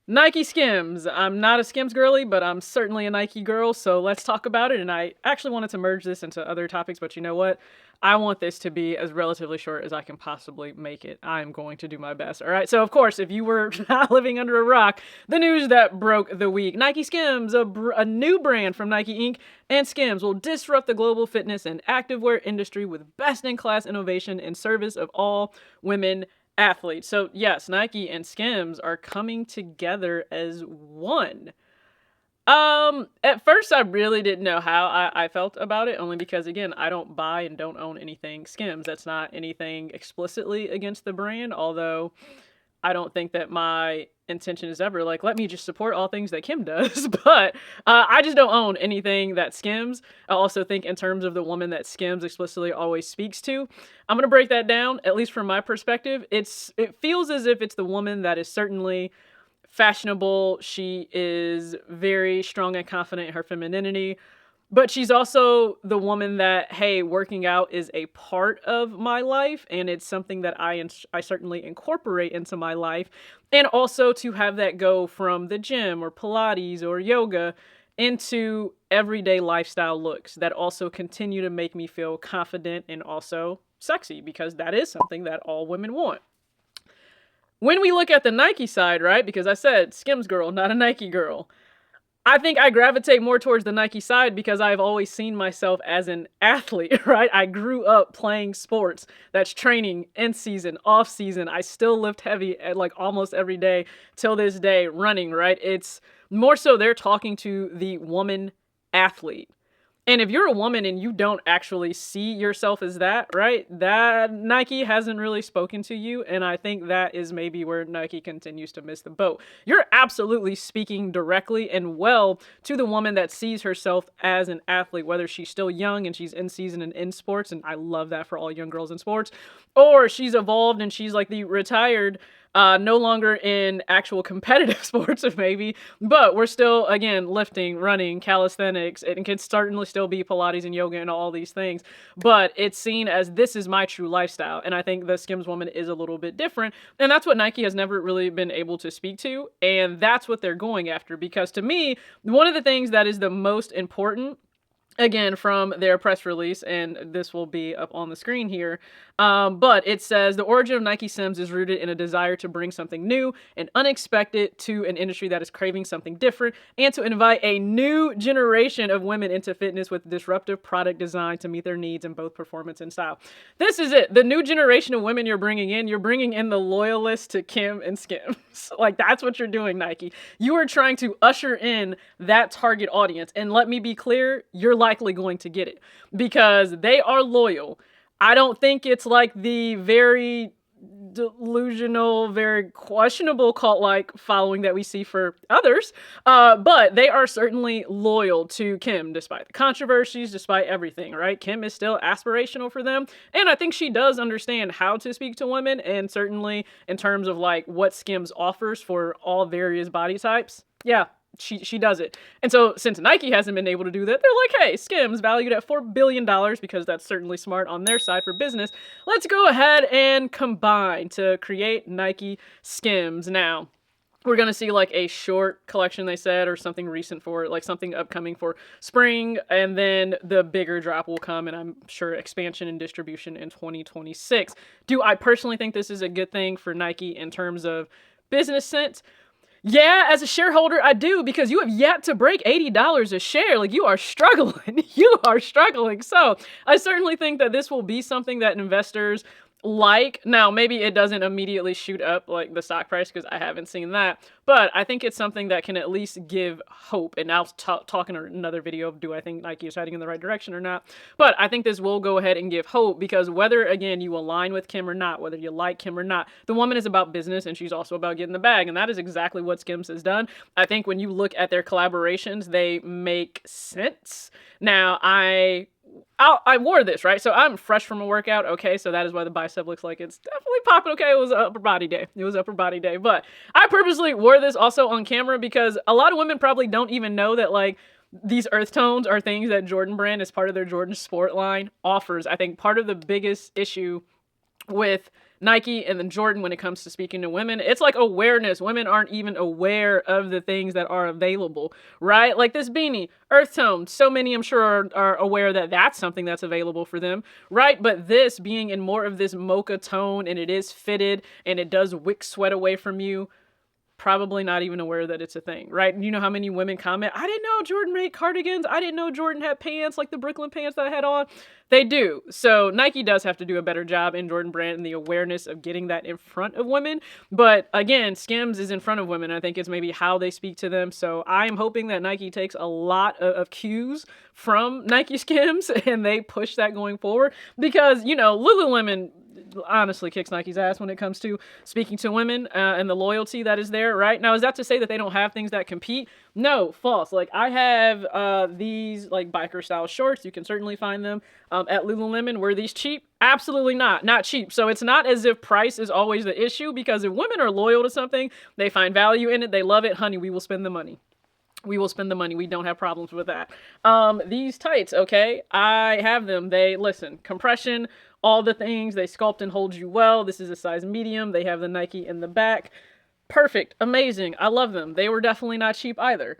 Nike Skims. I'm not a Skims girly, but I'm certainly a Nike girl, so let's talk about it. And I actually wanted to merge this into other topics, but you know what? I want this to be as relatively short as I can possibly make it. I'm going to do my best. All right. So, of course, if you were not living under a rock, the news that broke the week: Nike Skims, a new brand from Nike Inc. and Skims will disrupt the global fitness and activewear industry with best-in-class innovation in service of all women athletes. So yes, Nike and Skims are coming together as one. At first I really didn't know how I felt about it, only because again, I don't buy and don't own anything Skims. That's not anything explicitly against the brand, although I don't think that my intention is ever like, let me just support all things that Kim does. But I just don't own anything that Skims. I also think in terms of the woman that Skims explicitly always speaks to, I'm going to break that down, at least from my perspective. It feels as if it's the woman that is certainly fashionable. She is very strong and confident in her femininity. But she's also the woman that, hey, working out is a part of my life, and it's something that I certainly incorporate into my life. And also to have that go from the gym or Pilates or yoga into everyday lifestyle looks that also continue to make me feel confident and also sexy, because that is something that all women want. When we look at the Nike side, right, because I said Skims girl, not a Nike girl, I think I gravitate more towards the Nike side because I've always seen myself as an athlete, right? I grew up playing sports. That's training, in season, off season. I still lift heavy at like almost every day till this day, running, right? It's more so they're talking to the woman athlete. And if you're a woman and you don't actually see yourself as that, right, that Nike hasn't really spoken to you. And I think that is maybe where Nike continues to miss the boat. You're absolutely speaking directly and well to the woman that sees herself as an athlete, whether she's still young and she's in season and in sports. And I love that for all young girls in sports, or she's evolved and she's like the retired, no longer in actual competitive sports, maybe, but we're still, again, lifting, running, calisthenics. It can certainly still be Pilates and yoga and all these things, but it's seen as this is my true lifestyle. And I think the Skims woman is a little bit different. And that's what Nike has never really been able to speak to. And that's what they're going after, because to me, one of the things that is the most important, again, from their press release, and this will be up on the screen here, but it says the origin of Nike Skims is rooted in a desire to bring something new and unexpected to an industry that is craving something different, and to invite a new generation of women into fitness with disruptive product design to meet their needs in both performance and style. This is it. The new generation of women you're bringing in. You're bringing in the loyalists to Kim and Skims. Like, that's what you're doing, Nike. You are trying to usher in that target audience. And let me be clear, you're likely going to get it because they are loyal. I don't think it's like the very delusional, very questionable cult-like following that we see for others, but they are certainly loyal to Kim despite the controversies, despite everything, right? Kim is still aspirational for them, and I think she does understand how to speak to women, and certainly in terms of like what Skims offers for all various body types, yeah, she does it. And so since Nike hasn't been able to do that, they're like, hey, Skims, valued at $4 billion, because that's certainly smart on their side for business, let's go ahead and combine to create Nike Skims. Now, we're going to see like a short collection, they said, or something recent for it, like something upcoming for spring, and then the bigger drop will come, and I'm sure expansion and distribution in 2026. Do I personally think this is a good thing for Nike in terms of business sense? Yeah, as a shareholder, I do, because you have yet to break $80 a share. Like, you are struggling. You are struggling. So I certainly think that this will be something that investors like. Now, maybe it doesn't immediately shoot up like the stock price, because I haven't seen that, but I think it's something that can at least give hope. And I'll talk in another video of, do I think Nike is heading in the right direction or not? But I think this will go ahead and give hope, because whether, again, you align with Kim or not, whether you like Kim or not, the woman is about business, and she's also about getting the bag. And that is exactly what Skims has done. I think when you look at their collaborations, they make sense. Now, I wore this, right? So I'm fresh from a workout. Okay. So that is why the bicep looks like it's definitely popping. Okay. It was upper body day. But I purposely wore this also on camera because a lot of women probably don't even know that like these earth tones are things that Jordan brand, as part of their Jordan Sport line, offers. I think part of the biggest issue with Nike and then Jordan when it comes to speaking to women. It's like awareness. Women aren't even aware of the things that are available, right? Like this beanie, earth tone. So many, I'm sure, are aware that that's something that's available for them, right? But this being in more of this mocha tone and it is fitted and it does wick sweat away from you, probably not even aware that it's a thing, right? You know how many women comment, I didn't know Jordan made cardigans. I didn't know Jordan had pants like the Brooklyn pants that I had on. They do. So Nike does have to do a better job in Jordan Brand and the awareness of getting that in front of women. But again, SKIMS is in front of women. I think it's maybe how they speak to them. So I'm hoping that Nike takes a lot of cues from NikeSKIMS and they push that going forward because, you know, Lululemon honestly kicks Nike's ass when it comes to speaking to women and the loyalty that is there, right? Now, is that to say that they don't have things that compete? No, false. Like, I have these, like, biker-style shorts. You can certainly find them at Lululemon. Were these cheap? Absolutely not. Not cheap. So it's not as if price is always the issue, because if women are loyal to something, they find value in it, they love it, honey, we will spend the money. We will spend the money. We don't have problems with that. These tights, okay, I have them. They, listen, compression, all the things, they sculpt and hold you well. This is a size medium. They have the Nike in the back. Perfect. Amazing. I love them. They were definitely not cheap either.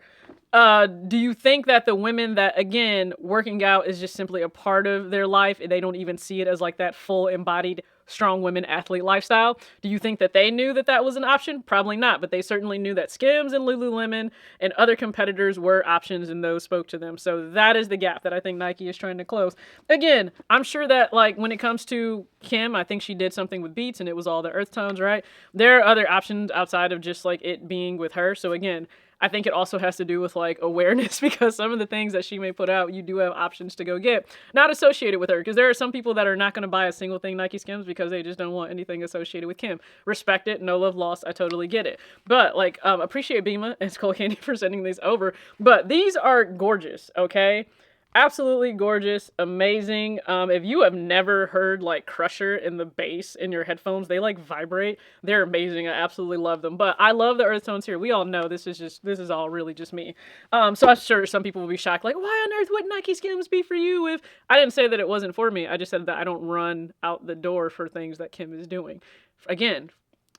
Do you think that the women that, again, working out is just simply a part of their life and they don't even see it as like that full embodied strong women athlete lifestyle? Do you think that they knew that that was an option? Probably not, but they certainly knew that SKIMS and Lululemon and other competitors were options and those spoke to them. So that is the gap that I think Nike is trying to close. Again, I'm sure that like when it comes to Kim, I think she did something with Beats and it was all the earth tones, right? There are other options outside of just like it being with her. So again, I think it also has to do with like awareness, because some of the things that she may put out, you do have options to go get, not associated with her. Because there are some people that are not going to buy a single thing NikeSKIMS because they just don't want anything associated with Kim. Respect it. No love lost. I totally get it. But like, appreciate Bima and Skull Candy for sending these over. But these are gorgeous. Okay. Absolutely gorgeous, amazing. If you have never heard like Crusher in the bass in your headphones, they like vibrate. They're amazing. I absolutely love them. But I love the earth tones here. We all know this is all really just me. So I'm sure some people will be shocked, like, why on earth would NikeSKIMS be for you? If I didn't say that it wasn't for me, I just said that I don't run out the door for things that Kim is doing. Again,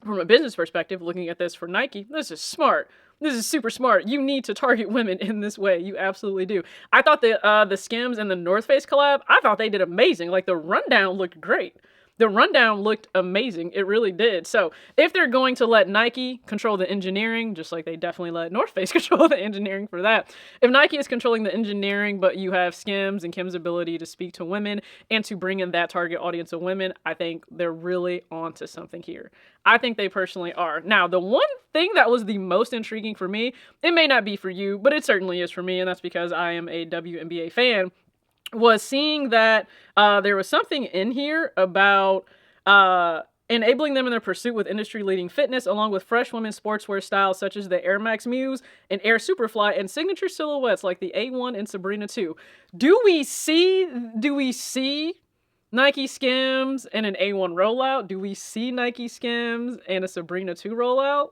from a business perspective, looking at this for Nike, this is smart. This is super smart. You need to target women in this way. You absolutely do. I thought the SKIMS and the North Face collab, I thought they did amazing. Like the rundown looked great. The rundown looked amazing. It really did. So if they're going to let Nike control the engineering, just like they definitely let North Face control the engineering for that, if Nike is controlling the engineering, but you have SKIMS and Kim's ability to speak to women and to bring in that target audience of women, I think they're really onto something here. I think they personally are. Now, the one thing that was the most intriguing for me, it may not be for you, but it certainly is for me, and that's because I am a WNBA fan, was seeing that there was something in here about enabling them in their pursuit with industry-leading fitness, along with fresh women's sportswear styles such as the Air Max Muse and Air Superfly, and signature silhouettes like the A1 and Sabrina 2. Do we see NikeSKIMS and an A1 rollout? Do we see NikeSKIMS and a Sabrina 2 rollout?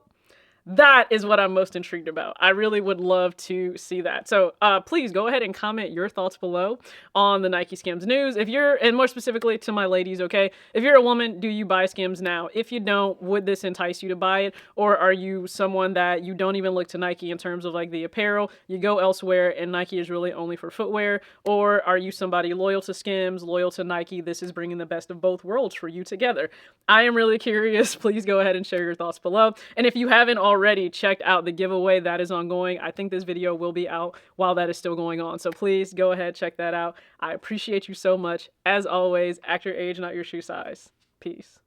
That is what I'm most intrigued about. I really would love to see that. So please go ahead and comment your thoughts below on the NikeSKIMS news. If you're, and more specifically to my ladies, okay? If you're a woman, do you buy SKIMS now? If you don't, would this entice you to buy it? Or are you someone that you don't even look to Nike in terms of like the apparel? You go elsewhere and Nike is really only for footwear? Or are you somebody loyal to SKIMS, loyal to Nike? This is bringing the best of both worlds for you together. I am really curious. Please go ahead and share your thoughts below. And if you haven't already checked out the giveaway that is ongoing, I think this video will be out while that is still going on. So please go ahead, check that out. I appreciate you so much. As always, act your age, not your shoe size. Peace.